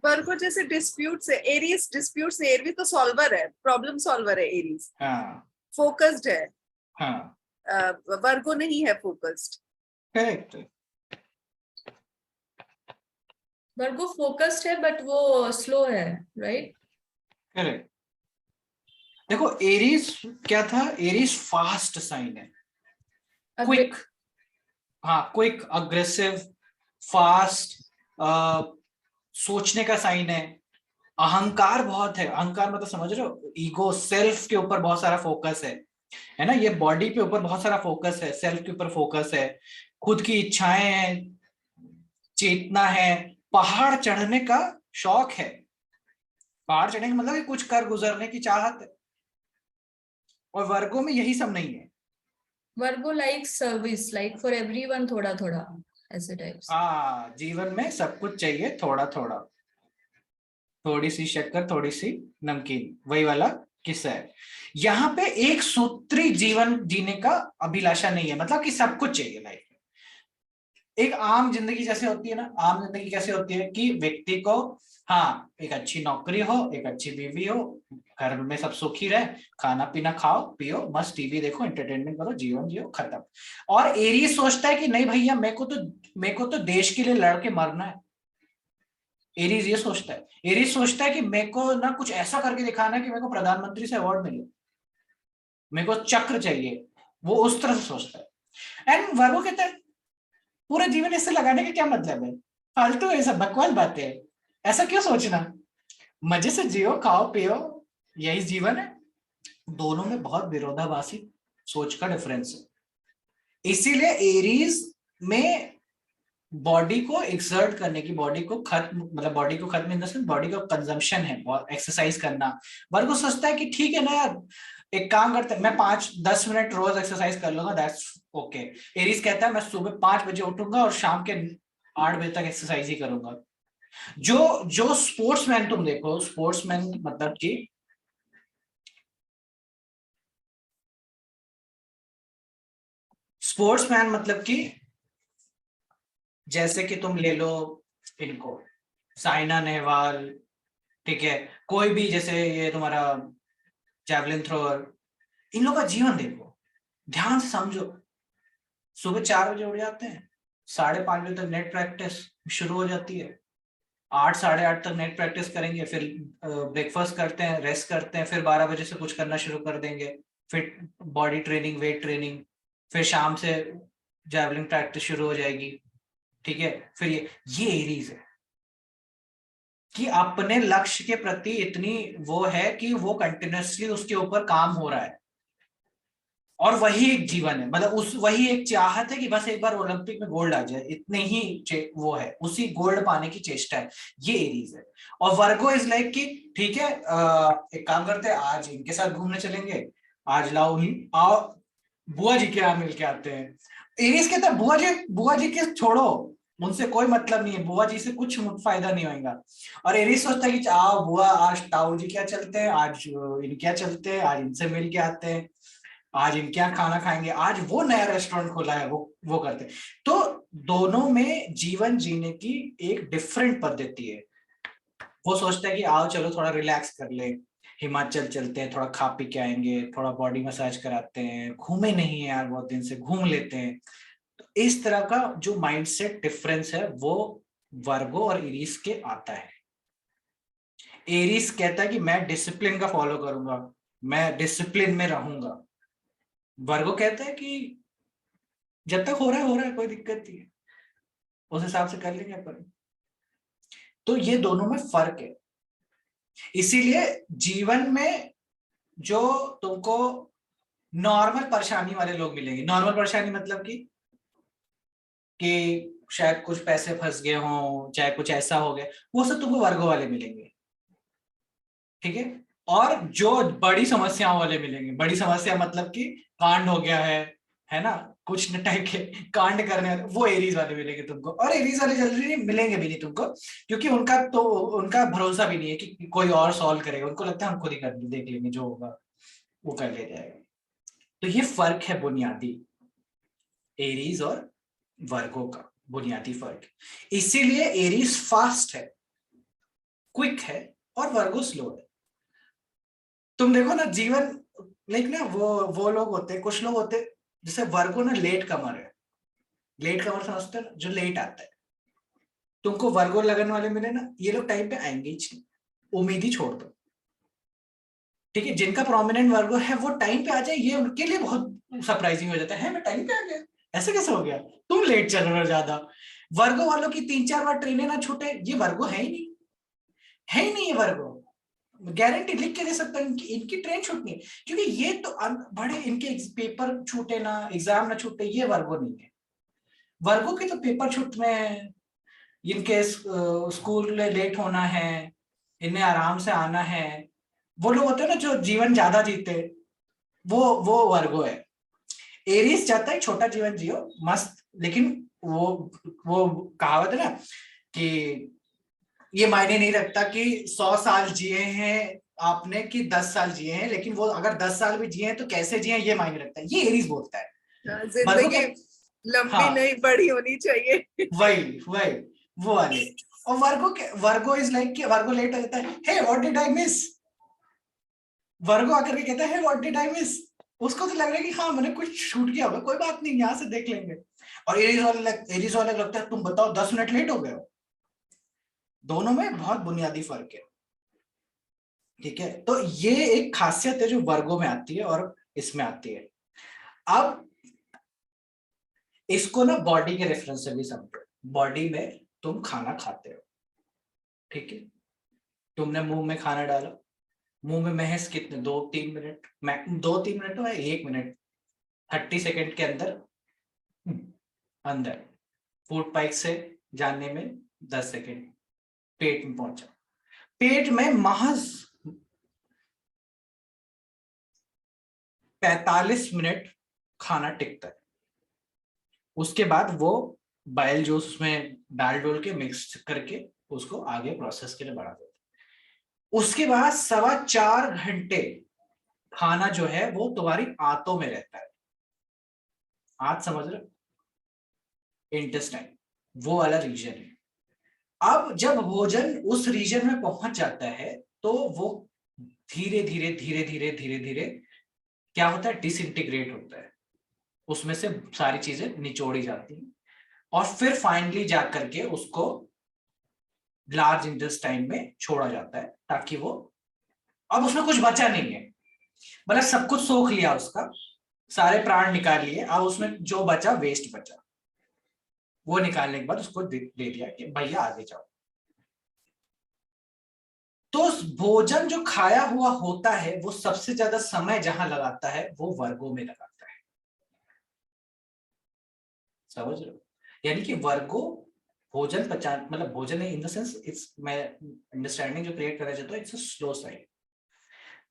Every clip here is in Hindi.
वर्गो जैसे डिस्प्यूट से, एरीज डिस्प्यूट से, एरी तो सॉल्वर है, प्रॉब्लम सॉल्वर है एरीज, हाँ फोकस्ड है। हाँ वर्गो नहीं है फोकस्ड। करेक्ट। वर्गो फोकस्ड है बट वो स्लो है, राइट? करेक्ट। देखो एरीज क्या था, एरीज फास्ट साइन है, क्विक, हाँ क्विक, अग्रेसिव, फास्ट, सोचने का साइन है। अहंकार बहुत है, अहंकार मतलब समझ रहे हो, ईगो, सेल्फ के ऊपर बहुत सारा फोकस है ना। ये बॉडी के ऊपर बहुत सारा फोकस है, सेल्फ के ऊपर फोकस है, खुद की इच्छाएं हैं, चेतना है, पहाड़ चढ़ने का शौक है। पहाड़ चढ़ने का मतलब कि कुछ कर गुजरने की चाहत है, और वर्गों में यही सब नहीं है। Virgo like service, like for everyone, थोड़ा थोड़ा ऐसे टाइप्स। हाँ, जीवन में सब कुछ चाहिए थोड़ा थोड़ा, थोड़ी सी शक्कर थोड़ी सी नमकीन, वही वाला किस्सा है। यहाँ पे एक सूत्री जीवन जीने का अभिलाषा नहीं है, मतलब कि सब कुछ चाहिए लाइफ में। एक आम जिंदगी जैसे होती है ना, आम जिंदगी कैसे होती है कि व्यक्ति को, हाँ, एक अच्छी नौकरी हो, एक अच्छी बीवी हो, घर में सब सुखी रहे, खाना पीना खाओ पियो, मस्त टीवी देखो, एंटरटेनमेंट करो, जीवन जियो, खत्म। और एरीज सोचता है कि नहीं भैया, मेरे को तो देश के लिए लड़ के मरना है। एरीज ये सोचता है, एरीज सोचता है कि मेरे को ना कुछ ऐसा करके दिखाना है कि मेरे को प्रधानमंत्री से अवार्ड मिले, मेरे को चक्र चाहिए, वो उस तरह से सोचता है। एंड वर्गो कहता है पूरा जीवन इससे लगाने का क्या मतलब है, फालतू है, सब बकवास बातें है, ऐसा क्यों सोचना, मजे से जियो खाओ पियो, यही जीवन है। दोनों में बहुत विरोधाभासी सोच का डिफरेंस है। इसीलिए एरीज में बॉडी को एक्सर्ट करने की, बॉडी को खत्म, मतलब बॉडी को खत्म इन द सेंस बॉडी का कंजम्पशन है, एक्सरसाइज करना। वर्गो सोचता है कि ठीक है ना यार, एक काम करते हैं, मैं 5-10 मिनट रोज एक्सरसाइज कर लूंगा, दैट्स ओके। एरीज कहता है मैं सुबह 5 बजे उठूंगा और शाम के 8 बजे तक एक्सरसाइज ही करूंगा। जो जो स्पोर्ट्समैन तुम देखो, स्पोर्ट्समैन मतलब कि स्पोर्ट्समैन मतलब कि जैसे कि तुम ले लो इनको, साइना नेहवाल, ठीक है, कोई भी, जैसे ये तुम्हारा जैवलिन थ्रोअर, इन लोगों का जीवन देखो, ध्यान से समझो। सुबह 4 बजे उठ जाते हैं, 5:30 बजे तक नेट प्रैक्टिस शुरू हो जाती है, 8, 8:30 तक नेट प्रैक्टिस करेंगे, फिर ब्रेकफास्ट करते हैं, रेस्ट करते हैं, फिर 12 बजे से कुछ करना शुरू कर देंगे, फिर बॉडी ट्रेनिंग, वेट ट्रेनिंग, फिर शाम से जैवलिन प्रैक्टिस शुरू हो जाएगी, ठीक है। फिर ये एरीज है कि अपने लक्ष्य के प्रति इतनी वो है कि वो कंटिन्यूअसली उसके ऊपर काम हो रहा है, और वही एक जीवन है, मतलब उस वही एक चाहत है कि बस एक बार ओलंपिक में गोल्ड आ जाए, इतने ही वो है, उसी गोल्ड पाने की चेष्टा है, ये एरीज है। और वर्गो इज लाइक कि ठीक है, एक काम करते हैं, आज इनके साथ घूमने चलेंगे, आज लाओ आओ बुआ जी के यहाँ मिल के आते हैं। एरीज कहता है बुआ जी के छोड़ो, उनसे कोई मतलब नहीं है, बुआ जी से कुछ फायदा नहीं होगा। और एरीज सोचता है कि आओ बुआ, आज ताऊ जी क्या चलते हैं, आज इन क्या चलते हैं, आज इनसे मिल के आते हैं, आज इनके यहाँ खाना खाएंगे, आज वो नया रेस्टोरेंट खोला है, वो करते। तो दोनों में जीवन जीने की एक डिफरेंट पद्धति है। वो सोचता है कि आओ चलो थोड़ा रिलैक्स कर ले, हिमाचल चलते हैं, थोड़ा खा पी के आएंगे, थोड़ा बॉडी मसाज कराते हैं, घूमे नहीं है यार बहुत दिन से, घूम लेते हैं। तो इस तरह का जो माइंडसेट डिफरेंस है वो वर्गो और इरीस के आता है। एरीस कहता है कि मैं डिसिप्लिन का फॉलो करूंगा, मैं डिसिप्लिन में रहूंगा। वर्गो कहता है कि जब तक हो रहा है कोई दिक्कत नहीं है, उस हिसाब से कर लेंगे अपन। तो ये दोनों में फर्क है। इसीलिए जीवन में जो तुमको नॉर्मल परेशानी वाले लोग मिलेंगे, नॉर्मल परेशानी मतलब कि शायद कुछ पैसे फंस गए हों, चाहे कुछ ऐसा हो गया, वो सब तुमको वर्गो वाले मिलेंगे, ठीक है। और जो बड़ी समस्याओं वाले मिलेंगे, बड़ी समस्या मतलब कि कांड हो गया है ना, कुछ न टाइप के कांड करने वाले, वो एरीज वाले मिलेंगे तुमको। और एरीज वाले जल्दी नहीं मिलेंगे भी नहीं तुमको, क्योंकि उनका भरोसा भी नहीं है कि कोई और सॉल्व करेगा, उनको लगता है हम खुद ही कर देख लेंगे, जो होगा वो कर ले जाएगा। तो ये फर्क है बुनियादी, एरीज और वर्गो का बुनियादी फर्क। इसीलिए एरीज फास्ट है, क्विक है और वर्गो स्लो है। तुम देखो ना जीवन, लाइक ना वो लोग होते हैं, कुछ लोग होते हैं जैसे वर्गो ना लेट कमर है। लेट कमर समझते हो, जो लेट आता है। तुमको वर्गो लगन वाले मिले ना, ये लोग टाइम पे आएंगे ही नहीं, उम्मीद ही छोड़ दो। ठीक है, जिनका प्रोमिनेंट वर्गो है वो टाइम पे आ जाए, ये उनके लिए बहुत सरप्राइजिंग हो जाता है, मैं टाइम पे आ गया, ऐसे कैसे हो गया, तुम लेट चल रहे हो ज्यादा। वर्गो वालों की 3-4 बार ट्रेनें ना छूटे, ये वर्गो है ही नहीं, है ही नहीं ये वर्गो। गारंटी लिख के दे सकता हूँ इनकी ट्रेन छूटनी है, क्योंकि ये तो बड़े इनके पेपर छूटे ना, एग्जाम ना छूटे, ये वर्गो नहीं है। वर्गो के तो पेपर छूटने हैं, इनके स्कूल लेट होना है, इन्हें आराम से आना है। वो लोग होते हैं ना जो जीवन ज्यादा जीते, वो वर्गो है। एरीज चाहता है छोटा जीवन जियो मस्त, लेकिन वो कहावत है ना कि ये मायने नहीं रखता कि 100 साल जिए हैं आपने कि 10 साल जिए हैं, लेकिन वो अगर 10 साल भी जिए हैं तो कैसे जिए ये मायने रखता है, ये एरीज बोलता है। जिंदगी लंबी हाँ, नहीं बड़ी होनी चाहिए। वही वो वाले। और Virgo is like, Virgo late हो जाता है, hey what did I miss, Virgo आकर के कहता है व्हाट डिड आई मिस, उसको तो लग रहा है कि हाँ मैंने कुछ छूट गया होगा, कोई बात नहीं यहाँ से देख लेंगे। और एरीज वाले लगता है तुम बताओ 10 मिनट लेट हो गए हो। दोनों में बहुत बुनियादी फर्क है। ठीक है, तो ये एक खासियत है जो वर्गो में आती है और इसमें आती है। अब इसको ना बॉडी के रेफरेंस से भी समझो। बॉडी में तुम खाना खाते हो, ठीक है, तुमने मुंह में खाना डाला, मुंह में महज कितने 2-3 मिनट, 2-3 मिनट तो है, 1 मिनट 30 सेकेंड के अंदर अंदर फूड पाइप से जाने में 10 सेकेंड पेट में पहुंचा। पेट में महज 45 मिनट खाना टिकता है। उसके बाद वो बाइल जूस उसमें डाल डोल के मिक्स करके उसको आगे प्रोसेस के लिए बढ़ा देते हैं। उसके बाद 4.25 घंटे खाना जो है वो तुम्हारी आंतों में रहता है। आंत समझ रहे, इंटेस्टाइन, वो वाला रीजन है। अब जब भोजन उस रीजन में पहुंच जाता है तो वो धीरे धीरे धीरे धीरे धीरे धीरे क्या होता है, डिसइंटीग्रेट होता है, उसमें से सारी चीजें निचोड़ी जाती हैं और फिर फाइनली जाकर के उसको लार्ज इंटेस्टाइन में छोड़ा जाता है, ताकि वो, अब उसमें कुछ बचा नहीं है, मतलब सब कुछ सोख लिया उसका, सारे प्राण निकाल लिए, अब उसमें जो बचा वेस्ट बचा, वो निकालने के बाद उसको दे दिया कि भैया आगे जाओ। तो भोजन जो खाया हुआ होता है वो सबसे ज्यादा समय जहां लगाता है वो वर्गो में लगाता है। समझ रहे हो, यानी कि वर्गो भोजन पचान, मतलब भोजन इन द सेंस, इट्स, मैं अंडरस्टैंडिंग जो क्रिएट करना चाहता हूँ, इट्स अ स्लो साइन,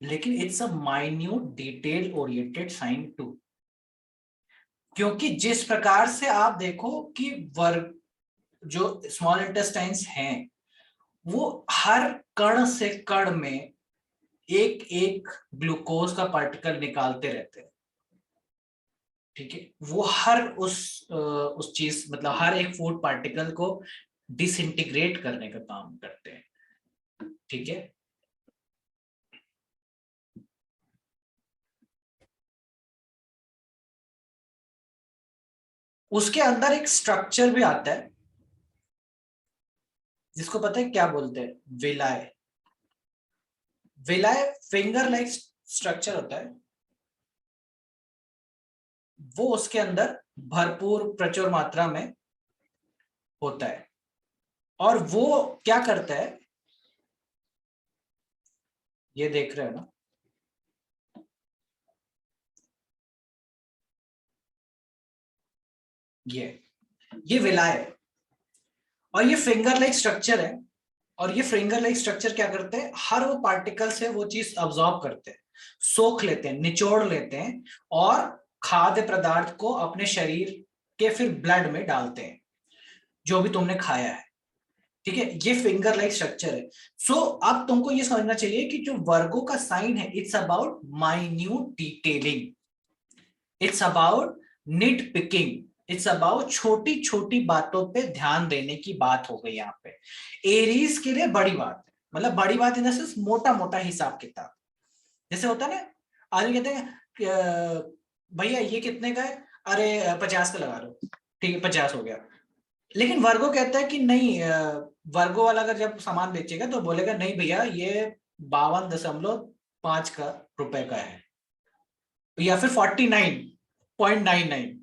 लेकिन it's a minute detail oriented sign to. क्योंकि जिस प्रकार से आप देखो कि वर्ग जो स्मॉल इंटेस्टाइन्स हैं वो हर कण से कण में एक एक ग्लूकोज का पार्टिकल निकालते रहते हैं। ठीक है, वो हर उस चीज, मतलब हर एक फूड पार्टिकल को डिसइंटीग्रेट करने का काम करते हैं। ठीक है, उसके अंदर एक स्ट्रक्चर भी आता है जिसको पता है क्या बोलते हैं, विलाय। विलाय फिंगर लाइक स्ट्रक्चर होता है, वो उसके अंदर भरपूर प्रचुर मात्रा में होता है। और वो क्या करता है, ये देख रहे हो ना, ये विलाय है और ये फिंगर लाइक स्ट्रक्चर है। और ये फिंगर लाइक स्ट्रक्चर क्या करते हैं, हर वो पार्टिकल से वो चीज अब्सॉर्ब करते हैं, सोख लेते हैं, निचोड़ लेते हैं और खाद्य पदार्थ को अपने शरीर के फिर ब्लड में डालते हैं, जो भी तुमने खाया है। ठीक है, ये फिंगर लाइक स्ट्रक्चर है। सो अब तुमको ये समझना चाहिए कि जो वर्गो का साइन है, it's about minute detailing, it's about nit picking, it's about छोटी छोटी बातों पे ध्यान देने की बात हो गई यहाँ पे। एरीज के लिए बड़ी बात है, मतलब बड़ी बात इन द सेंस मोटा मोटा हिसाब किताब, जैसे होता है ना, आदमी कहते हैं भैया ये कितने का है, अरे 50 का लगा लो, ठीक है 50 हो गया। लेकिन वर्गो कहता है कि नहीं, वर्गो वाला अगर जब सामान बेचेगा तो बोलेगा नहीं भैया ये 52.5 का रुपए का है, या फिर 49.99,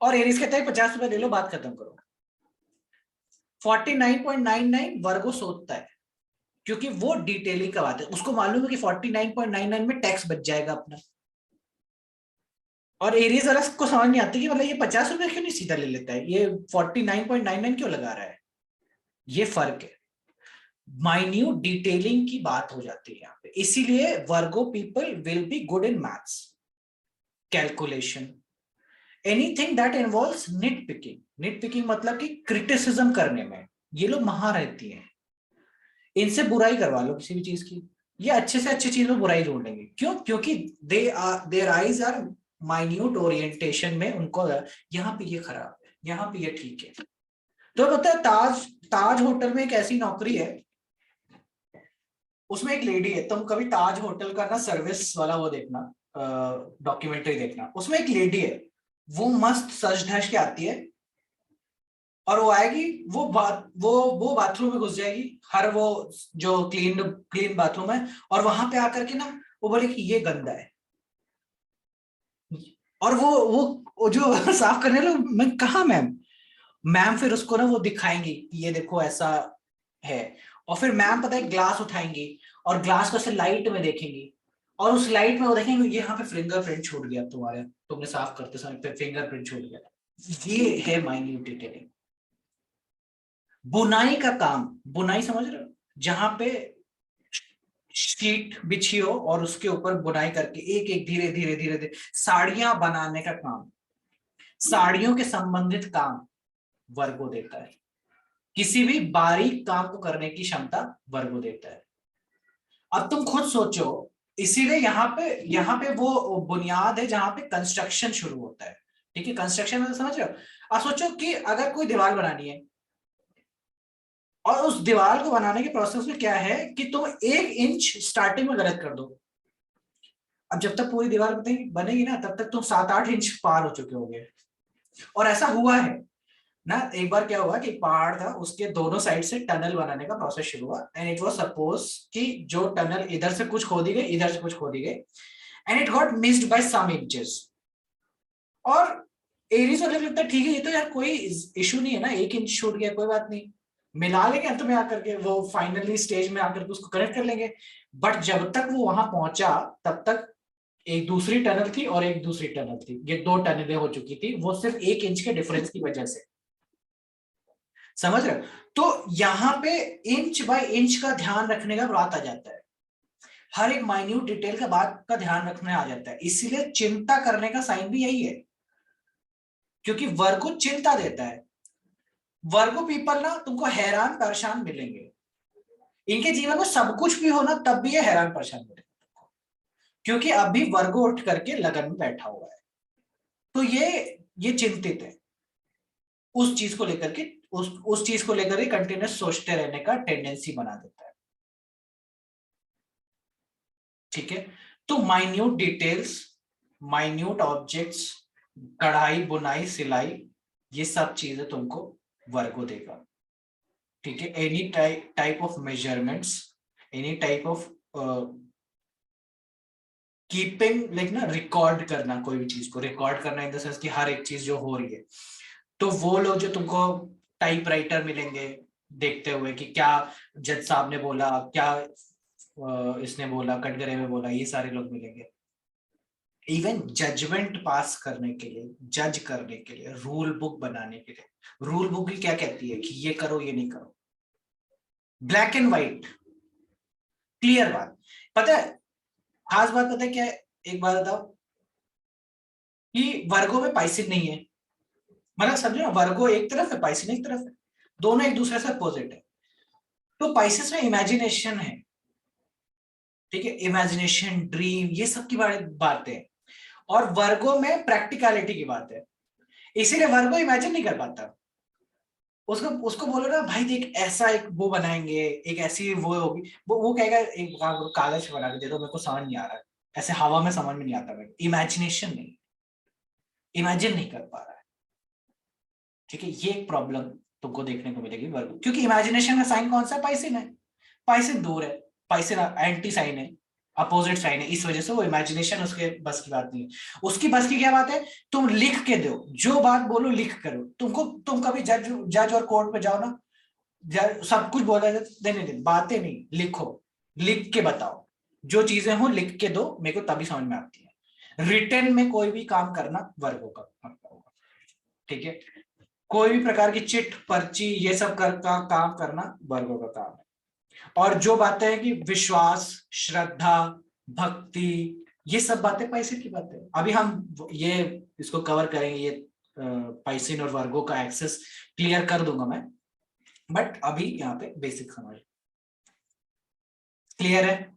और एरीज कहता है 50 रुपए ले लो, बात खत्म करो। 49.99 वर्गो सोचता है, क्योंकि वो डिटेलिंग का बात है, उसको मालूम है कि 49.99 में टैक्स बच जाएगा अपना। और एरीज वाला को समझ नहीं आती कि मतलब ये 50 रुपए क्यों नहीं सीधा ले लेता है, ये 49.99 क्यों लगा रहा है। ये फर्क है, माइन्यूट डिटेलिंग की बात हो जाती है यहाँ पे। इसीलिए Virgo people will be good in maths, calculation, anything that involves nit picking. Nit picking मतलब कि क्रिटिसिज्म करने में ये लोग महार रहती हैं। इनसे बुराई करवा लो किसी भी चीज की, ये अच्छे से अच्छी चीज में बुराई ढूंढ लेंगे। क्यों? क्योंकि their eyes are minute orientation में, उनको यहाँ पे ये खराब है, यहाँ पे ये ठीक है। तो पता है ताज होटल में एक ऐसी नौकरी है, उसमें एक लेडी है, तुम कभी ताज होटल का ना सर्विस वाला वो देखना, डॉक्यूमेंट्री देखना, उसमें एक लेडी है, वो मस्त सज धज के आती है, और वो आएगी, वो बाथरूम में घुस जाएगी, हर वो जो क्लीन बाथरूम है, और वहां पे आकर के ना वो बोले कि ये गंदा है, और वो जो साफ करने लोग, मैं कहा मैम फिर उसको ना वो दिखाएंगी कि ये देखो ऐसा है, और फिर मैम पता है ग्लास उठाएंगी और ग्लास को ऐसे लाइट में देखेंगी, और उस लाइट में वो देखेंगे ये यहाँ पे फिंगरप्रिंट छूट गया तुम्हारे, तुमने साफ करते समय फिंगरप्रिंट छूट गया। ये है माइन्यूट डिटेलिंग। बुनाई का काम, बुनाई समझ रहे हो, जहां पे शीट बिछी हो और उसके ऊपर बुनाई करके एक एक धीरे धीरे धीरे धीरे साड़ियां बनाने का काम, साड़ियों के संबंधित काम वर्गो देता है। किसी भी बारीक काम को करने की क्षमता वर्गो देता है। अब तुम खुद सोचो, इसीलिए यहाँ पे वो बुनियाद है जहां पे कंस्ट्रक्शन शुरू होता है। ठीक है, कंस्ट्रक्शन में तो समझ रहे हो। अब सोचो कि अगर कोई दीवार बनानी है, और उस दीवार को बनाने के प्रोसेस में क्या है कि तुम 1 इंच स्टार्टिंग में गलत कर दो, अब जब तक पूरी दीवार बनेगी ना तब तक तुम 7-8 इंच पार हो चुके होगे। और ऐसा हुआ है ना, एक बार क्या हुआ कि पहाड़ था, उसके दोनों साइड से टनल बनाने का प्रोसेस शुरू हुआ, एंड इट वाज सपोज कि जो टनल इधर से कुछ खोदी गई, इधर से कुछ खोदी गई, and it got missed by some inches. और एरीज वाले लगता है ठीक है, ये तो यार कोई इशू नहीं है ना, 1 इंच छूट गया कोई बात नहीं, मिला लेंगे अंत में आकर के, वो फाइनली स्टेज में आकर के उसको करेक्ट कर लेंगे। बट जब तक वो वहां पहुंचा तब तक एक दूसरी टनल थी और एक दूसरी टनल थी, ये 2 टनलें हो चुकी थी, वो सिर्फ 1 इंच के डिफरेंस की वजह से। समझ रहे हो? तो यहाँ पे इंच बाय इंच का ध्यान रखने का बात आ जाता है, हर एक माइन्यूट डिटेल का बात का ध्यान रखने आ जाता है। इसीलिए चिंता करने का साइन भी यही है, क्योंकि वर्गो चिंता देता है। वर्गो पीपल ना तुमको हैरान परेशान मिलेंगे, इनके जीवन में सब कुछ भी हो ना तब भी ये हैरान परेशान मिलेंगे, क्योंकि अभी वर्गो उठ करके लगन में बैठा हुआ है। तो ये चिंतित है उस चीज को लेकर के, उस चीज को लेकर के कंटिन्यूस सोचते रहने का टेंडेंसी बना देता है। ठीक है, तो माइन्यूट डिटेल्स, माइन्यूट ऑब्जेक्ट्स, कढ़ाई बुनाई सिलाई, ये सब चीजें तुमको वर्गो देगा। ठीक है, any type of measurements, any type of keeping, like ना रिकॉर्ड करना, कोई भी चीज को रिकॉर्ड करना इन द सेंस कि हर एक चीज जो हो रही है, तो वो लोग जो तुमको टाइपराइटर मिलेंगे देखते हुए कि क्या जज साहब ने बोला, क्या इसने बोला, कटघरे में बोला, ये सारे लोग मिलेंगे। इवन जजमेंट पास करने के लिए, जज करने के लिए, रूल बुक बनाने के लिए, रूल बुक भी क्या कहती है कि ये करो ये नहीं करो, ब्लैक एंड व्हाइट, क्लियर बात। पता है खास बात पता है क्या है, एक बात बताओ कि वर्गो में पाइसिन नहीं है, मतलब समझो ना, वर्गो एक तरफ है, पाइसिन एक तरफ है, दोनों एक दूसरे से अपोजिट है। तो पाइसिस में इमेजिनेशन है, ठीक है, इमेजिनेशन, ड्रीम, ये सब की बात है, और वर्गो में प्रैक्टिकलिटी की बात है। इसीलिए वर्गो इमेजिन नहीं कर पाता, उसको उसको बोलो ना भाई देख ऐसा एक वो बनाएंगे, एक ऐसी वो होगी, वो कहेगा एक कागज बना के दे दो, मेरे को समझ नहीं आ रहा है, ऐसे हवा में समझ में नहीं आता, मेरे इमेजिनेशन नहीं, इमेजिन नहीं कर पा रहा है। ठीक है, ये एक प्रॉब्लम तुमको देखने को मिलेगी वर्ग, क्योंकि इमेजिनेशन का साइन कौन सा है? पाइसिन है, पाइसिन दूर है, पाइसिन एंटी साइन है, अपोजिट साइन है, इस वजह से वो इमेजिनेशन उसके बस की बात नहीं है। उसकी बस की क्या बात है? तुम लिख के दो, जो बात बोलो लिख करो। तुम कभी जज और कोर्ट पे जाओ ना, सब कुछ बोला जाता है, नहीं बातें नहीं, लिखो, लिख के बताओ, जो चीजें हो लिख के दो मेरे को, तभी समझ में आती है। रिटर्न में कोई भी काम करना वर्गों का होगा, ठीक है, कोई भी प्रकार की चिट पर्ची ये सब का काम करना वर्गों का काम है। और जो बातें हैं कि विश्वास, श्रद्धा, भक्ति, ये सब बातें पैसे की बातें। अभी हम ये इसको कवर करेंगे, ये पैसिन और वर्गों का एक्सेस क्लियर कर दूंगा मैं, बट अभी यहाँ पे बेसिक समझ क्लियर है।